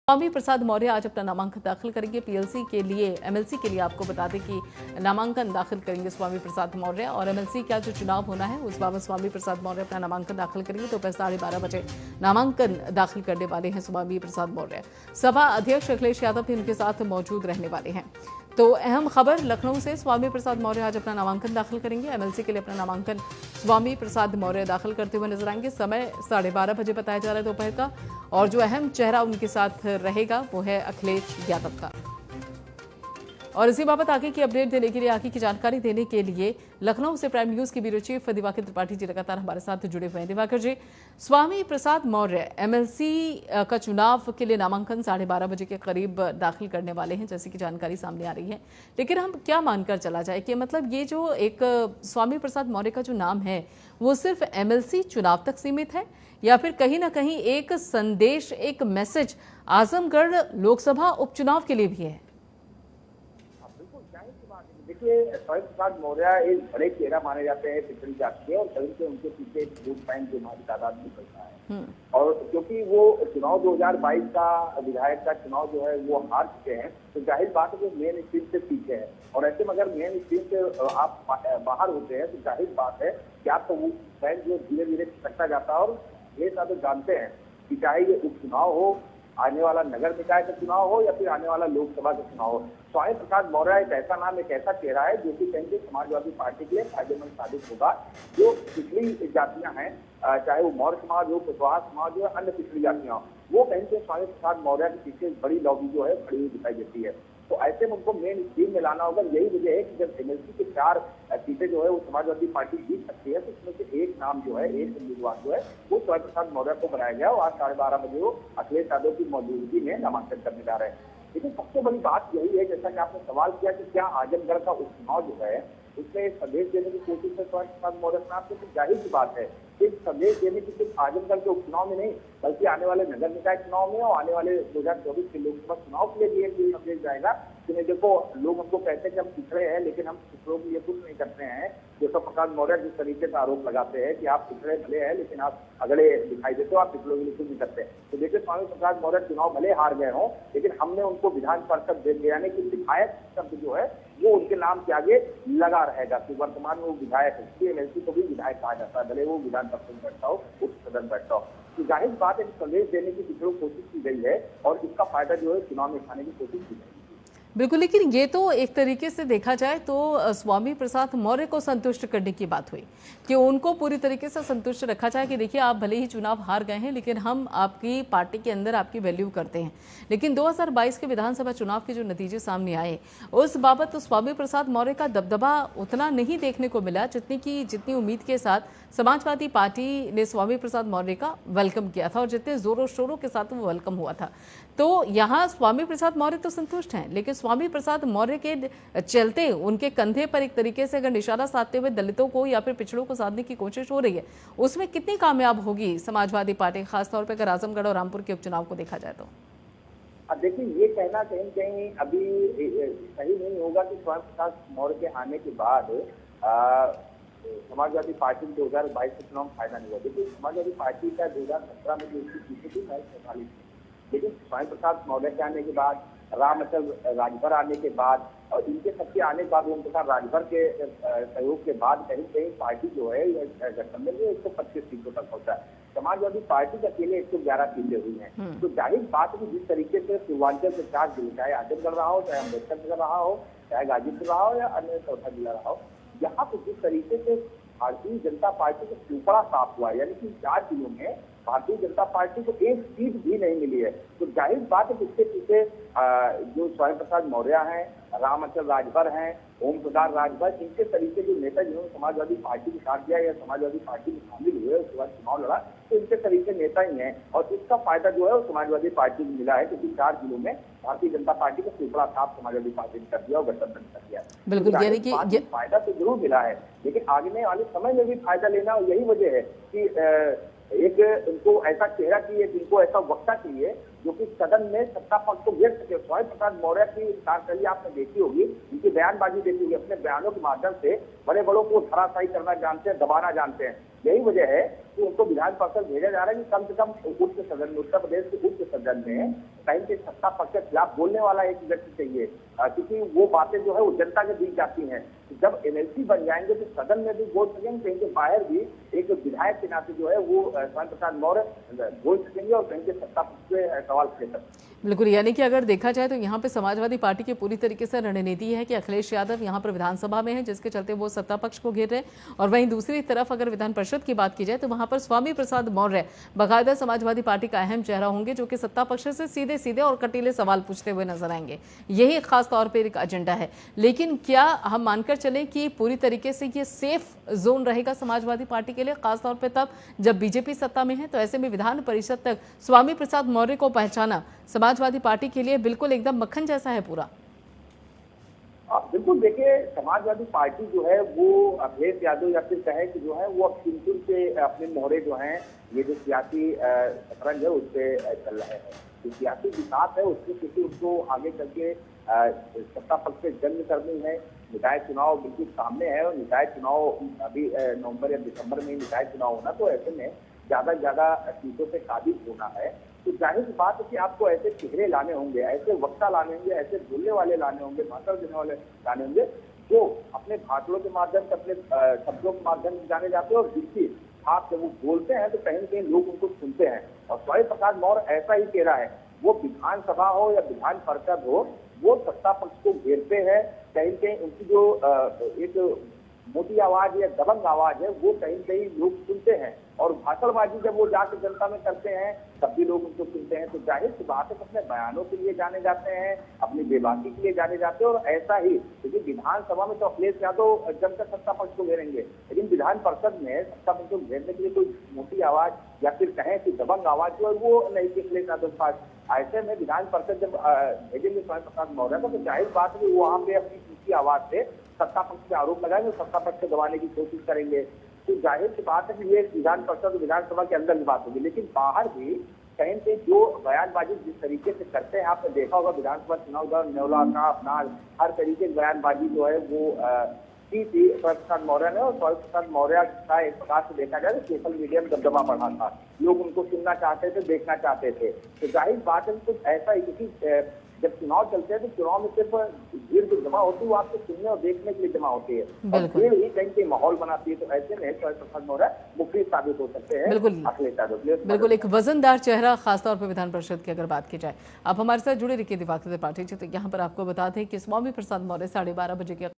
स्वामी प्रसाद मौर्य आज अपना नामांकन दाखिल करेंगे पीएलसी के लिए। एमएलसी के लिए आपको बता दें कि नामांकन दाखिल करेंगे स्वामी प्रसाद मौर्य, और एमएलसी का जो चुनाव होना है उस बाबत स्वामी प्रसाद मौर्य अपना नामांकन दाखिल करेंगे। दोपहर 12:30 बजे नामांकन दाखिल करने वाले हैं स्वामी प्रसाद मौर्य। सभा अध्यक्ष अखिलेश यादव भी उनके साथ मौजूद रहने वाले हैं। तो अहम खबर लखनऊ से, स्वामी प्रसाद मौर्य आज अपना नामांकन दाखिल करेंगे। एमएलसी के लिए अपना नामांकन स्वामी प्रसाद मौर्य दाखिल करते हुए नजर आएंगे। समय 12:30 बजे बताया जा रहा है दोपहर का, और जो अहम चेहरा उनके साथ रहेगा वो है अखिलेश यादव का। और इसी बाबत आगे की अपडेट देने के लिए, आगे की जानकारी देने के लिए लखनऊ से प्राइम न्यूज की ब्यूरो चीफ दिवाकर त्रिपाठी जी लगातार हमारे साथ जुड़े हुए हैं। दिवाकर जी, स्वामी प्रसाद मौर्य एमएलसी का चुनाव के लिए नामांकन 12:30 बजे के करीब दाखिल करने वाले हैं, जैसे कि जानकारी सामने आ रही है। लेकिन हम क्या मानकर चला जाए कि मतलब ये जो एक स्वामी प्रसाद मौर्य का जो नाम है वो सिर्फ एमएलसी चुनाव तक सीमित है, या फिर कहीं ना कहीं एक संदेश, एक मैसेज आजमगढ़ लोकसभा उपचुनाव के लिए भी है? देखिए, स्वामी प्रसाद मौर्य एक बड़े चेहरा माने जाते हैं पिछड़ी जाति के, और कहीं से उनके पीछे एक वोट बैंक जो हमारी तादाद में चलता है। और क्योंकि वो चुनाव 2022 का विधायक का चुनाव जो है वो हार चुके हैं, तो जाहिर बात है कि मेन स्ट्रीम से पीछे है। और ऐसे में अगर मेन स्ट्रीम से आप बाहर होते हैं तो जाहिर बात है कि आपका वो बैंक जो धीरे धीरे खिसकता जाता है। और ये सब जानते हैं कि चाहे ये उपचुनाव हो, आने वाला नगर निकाय का चुनाव हो, या फिर आने वाला लोकसभा का चुनाव हो, स्वामी प्रसाद मौर्य एक ऐसा नाम, एक ऐसा चेहरा है जो कि कहीं समाजवादी पार्टी के लिए फायदेमंद साबित होगा। जो पिछड़ी जातियां हैं, चाहे वो मौर्य समाज हो, कुशवाहा समाज हो, अन्य पिछड़ी जातियां हो, वो कहीं से स्वामी प्रसाद मौर्य के पीछे बड़ी लॉबी जो है खड़ी हुई दिखाई देती है। तो ऐसे में उनको मेन स्ट्रीम में लाना होगा। यही वजह है कि जब एमएलसी के 4 सीटें जो है वो समाजवादी पार्टी जीत सकती है, तो उसमें से एक नाम जो है, एक उम्मीदवार जो है वो स्वामी प्रसाद मौर्य को बनाया गया। और आज 12:30 बजे वो अखिलेश यादव की मौजूदगी में नामांकन करने जा रहे हैं। लेकिन सबसे बड़ी बात यही है, जैसा कि आपने सवाल किया कि क्या आजमगढ़ का उपचुनाव जो है उसमें संदेश देने की कोशिश है स्वामी प्रसाद मौर्य के नाम से, तो जाहिर सी बात है सिर्फ संदेश देने की सिर्फ आजमगढ़ के उपचुनाव में नहीं, बल्कि आने वाले नगर निकाय चुनाव में और आने वाले 2024 के लोकसभा चुनाव के लिए भी एक संदेश जाएगा कि देखो, लोग हमको कहते हैं कि हम पिछड़े हैं, लेकिन हम पिछड़ों के लिए कुछ नहीं करते हैं। जैसा प्रसाद मौर्य जिस तरीके से आरोप लगाते हैं कि आप पिछड़े भले हैं लेकिन आप अगले दिखाई देते हो, आप पिछड़ों के लिए कुछ नहीं करते। तो देखिए, स्वामी प्रसाद मौर्य चुनाव भले हार गए हों, लेकिन हमने उनको विधान परिषद दे दिया, यानी कि विधायक शब्द जो है वो उनके नाम के आगे लगा रहेगा कि वर्तमान में वो विधायक है। एमएलसी को भी विधायक कहा जाता है, भले वो विधान परिषद में बैठता हो, उच्च सदन बैठता हो। तो जाहिर बात है कि संदेश देने की पिछड़ों कोशिश की गई है, और इसका फायदा जो है चुनाव में उठाने की कोशिश की गई है। बिल्कुल, लेकिन ये तो एक तरीके से देखा जाए तो स्वामी प्रसाद मौर्य को संतुष्ट करने की बात हुई कि उनको पूरी तरीके से संतुष्ट रखा जाए कि देखिए, आप भले ही चुनाव हार गए हैं, लेकिन हम आपकी पार्टी के अंदर आपकी वैल्यू करते हैं। लेकिन 2022 के विधानसभा चुनाव के जो नतीजे सामने आए उस बाबत तो स्वामी प्रसाद मौर्य का दबदबा उतना नहीं देखने को मिला जितनी उम्मीद के साथ समाजवादी पार्टी ने स्वामी प्रसाद मौर्य का वेलकम किया था, और जितने जोरों शोरों के साथ वो वेलकम हुआ था। तो यहाँ स्वामी प्रसाद मौर्य तो संतुष्ट हैं, लेकिन स्वामी प्रसाद मौर्य के चलते उनके कंधे पर एक तरीके से अगर निशाना साधते हुए दलितों को या फिर पिछड़ों को साधने की कोशिश हो रही है, उसमें कितनी कामयाब होगी समाजवादी पार्टी, खासतौर पर अगर आजमगढ़ और रामपुर के उपचुनाव को देखा जाए तो? अब देखिए, ये कहना कहीं कहीं अभी सही नहीं होगा कि स्वामी प्रसाद मौर्य के आने के बाद समाजवादी पार्टी में 2022 के चुनाव में फायदा नहीं हुआ। देखिए, समाजवादी पार्टी का 2017 में जो उसकी सीटें थी 45 थी, लेकिन स्वामी प्रसाद मौर्य के आने के बाद, रामअचल राजभर आने के बाद, और इनके सबके आने के बाद, ओम प्रकाश राजभर के सहयोग के बाद कहीं कहीं पार्टी जो है गठबंधन में 125 सीटों तक पहुंचा है। समाजवादी पार्टी के अकेले 111 सीटें हुई हैं। तो जाहिर बात है कि जिस तरीके से पूर्वांचल के 4 जिले, चाहे आजमगढ़ रहा हो, चाहे अम्बेडकर नगर रहा हो, चाहे गाजीपुर रहा हो, या अन्य चौथा जिला रहा हो, यहाँ पे जिस तरीके से भारतीय जनता पार्टी का टुकड़ा साफ हुआ है, यानी कि 4 जिलों में भारतीय जनता पार्टी को एक सीट भी नहीं मिली है। तो जाहिर बात है कि इसके पीछे जो स्वामी प्रसाद मौर्य हैं, रामअचल राजभर हैं, ओम प्रकाश राजभर, इनके तरीके जो नेता जिन्होंने समाजवादी पार्टी के साथ दिया या समाजवादी पार्टी में शामिल हुए, उसके बाद चुनाव लड़ा, तो इनके तरीके नेता ही हैं। और इसका फायदा जो है वो समाजवादी पार्टी को मिला है, क्योंकि 4 जिलों में भारतीय जनता पार्टी का टुकड़ा साफ समाजवादी पार्टी ने कर दिया और गठबंधन कर दिया। बिल्कुल, यानी कि फायदा तो जरूर मिला है, लेकिन आगे वाले समय में भी फायदा लेना, और यही वजह है कि एक इनको ऐसा चेहरा चाहिए, जिनको ऐसा वक्ता चाहिए जो कि सदन में सत्ता पक्ष को घेर सके। स्वामी प्रसाद मौर्य की कार्यशैली आपने देखी होगी, इनकी बयानबाजी देखी होगी, अपने बयानों के माध्यम से बड़े बड़ों को धराशायी करना जानते हैं, दबाना जानते हैं। यही वजह है कि उनको विधान परिषद भेजा जा रहा है कि कम से कम उच्च सदन में, उत्तर प्रदेश के उच्च सदन में कहीं के सत्ता पक्ष के खिलाफ बोलने वाला एक व्यक्ति चाहिए, क्योंकि वो बातें जो है वो जनता के बीच जाती हैं। जब एमएलसी बन जाएंगे तो सदन में भी बोल सकेंगे, कहीं के बाहर भी एक विधायक के नाते जो है वो स्वामी प्रसाद मौर्य बोल सकेंगे और कहीं के सत्ता पक्ष से सवाल पूछ सकते। बिल्कुल, यानी कि अगर देखा जाए तो यहाँ पे समाजवादी पार्टी की पूरी तरीके से रणनीति है कि अखिलेश यादव यहाँ पर विधानसभा में है, जिसके चलते वो सत्ता पक्ष को घेर रहे हैं, और वहीं दूसरी तरफ अगर विधान परिषद की बात की जाए तो वहां पर स्वामी प्रसाद मौर्य बाकायदा समाजवादी पार्टी का अहम चेहरा होंगे, जो कि सत्ता पक्ष से सीधे सीधे और कटीले सवाल पूछते हुए नजर आएंगे। यही खास तौर पर एक एजेंडा है। लेकिन क्या हम मानकर चलें कि पूरी तरीके से ये सेफ जोन रहेगा समाजवादी पार्टी के लिए, खासतौर पर तब जब बीजेपी सत्ता में है? तो ऐसे में विधान परिषद तक स्वामी प्रसाद मौर्य को पहचाना समाजवादी पार्टी के लिए बिल्कुल एकदम मक्खन जैसा है पूरा। बिल्कुल, देखिए समाजवादी पार्टी जो है वो अखिलेश यादव या फिर कहे कि जो है वो अब चुन के अपने मोहरे जो हैं, ये जो सियासी शतरंज है उससे चल रहे हैं। जो सियासी विकास है उसमें क्योंकि उनको आगे चल के सत्ता पक्ष से जंग करनी है। निकाय चुनाव बिल्कुल सामने है और निकाय चुनाव अभी नवंबर या दिसंबर में निकाय चुनाव होना, तो ऐसे में ज्यादा से ज्यादा सीटों पे काबिज होना है। तो जाहिर सी बात है कि आपको ऐसे चेहरे लाने होंगे, ऐसे वक्ता लाने होंगे, ऐसे बोलने वाले लाने होंगे, भाषण देने वाले लाने होंगे, जो अपने भाषणों के माध्यम से, अपने शब्दों के माध्यम से जाने जाते हैं और जिसकी आप जब वो बोलते हैं तो कहीं न कहीं लोग उनको सुनते हैं। और स्वामी प्रसाद मौर्य ऐसा ही चेहरा है, वो विधानसभा हो या विधान परिषद हो, वो सत्ता पक्ष को घेरते हैं। कहीं कहीं उनकी जो एक मोटी आवाज या दबंग आवाज है वो कहीं कहीं लोग सुनते हैं, और भाषणबाजी जब वो जाकर जनता में करते हैं तब भी लोग उनको सुनते हैं। तो जाहिर सी बात है अपने बयानों के लिए जाने जाते हैं, अपनी बेबाकी के लिए जाने जाते हैं। और ऐसा ही क्योंकि विधानसभा में तो अखिलेश यादव जमकर सत्ता पक्ष को घेरेंगे, लेकिन विधान परिषद में सत्ता पक्ष को घेरने के लिए कोई मोटी आवाज या फिर कहें कि दबंग आवाज जो है वो नहीं थी अखिलेश यादव के पास। ऐसे में विधान परिषद जब भेजेंगे स्वामी प्रसाद मौर्य को, तो जाहिर बात है वो वहाँ पे अपनी ऊंची आवाज से सत्ता पक्ष पे आरोप लगाएंगे, सत्ता पक्ष को दबाने की कोशिश करेंगे। तो जाहिर सी बात है कि ये विधान परिषद विधानसभा के अंदर की बात होगी, लेकिन बाहर भी कहीं से जो बयानबाजी जिस तरीके से करते हैं, आपने देखा होगा विधानसभा चुनाव दौरान नेवला का अपना हर तरीके की बयानबाजी जो है वो की थी स्वामी प्रसाद मौर्य ने। और स्वामी प्रसाद मौर्य का एक प्रकार से देखा जाए तो सोशल मीडिया में दबदबा बढ़ा था, लोग उनको सुनना चाहते थे, देखना चाहते थे। तो जाहिर बात है कुछ ऐसा ही, क्योंकि जब चुनाव चलते हैं तो चुनाव में सिर्फ भीड़ जो जमा होती है वो आपको सुनने और देखने के लिए जमा होती है, और भीड़ ही कहीं कहीं माहौल बनाती है। तो ऐसे में स्वामी प्रसाद मौर्य मुफीद साबित हो सकते हैं अखिलेश यादव। बिल्कुल एक वजनदार चेहरा, खासतौर पर विधान परिषद की अगर बात की जाए। आप हमारे साथ जुड़े रखिए दिवाकर त्रिपाठी जी। तो यहाँ पर आपको बता दें कि स्वामी प्रसाद मौर्य 12:30 बजे के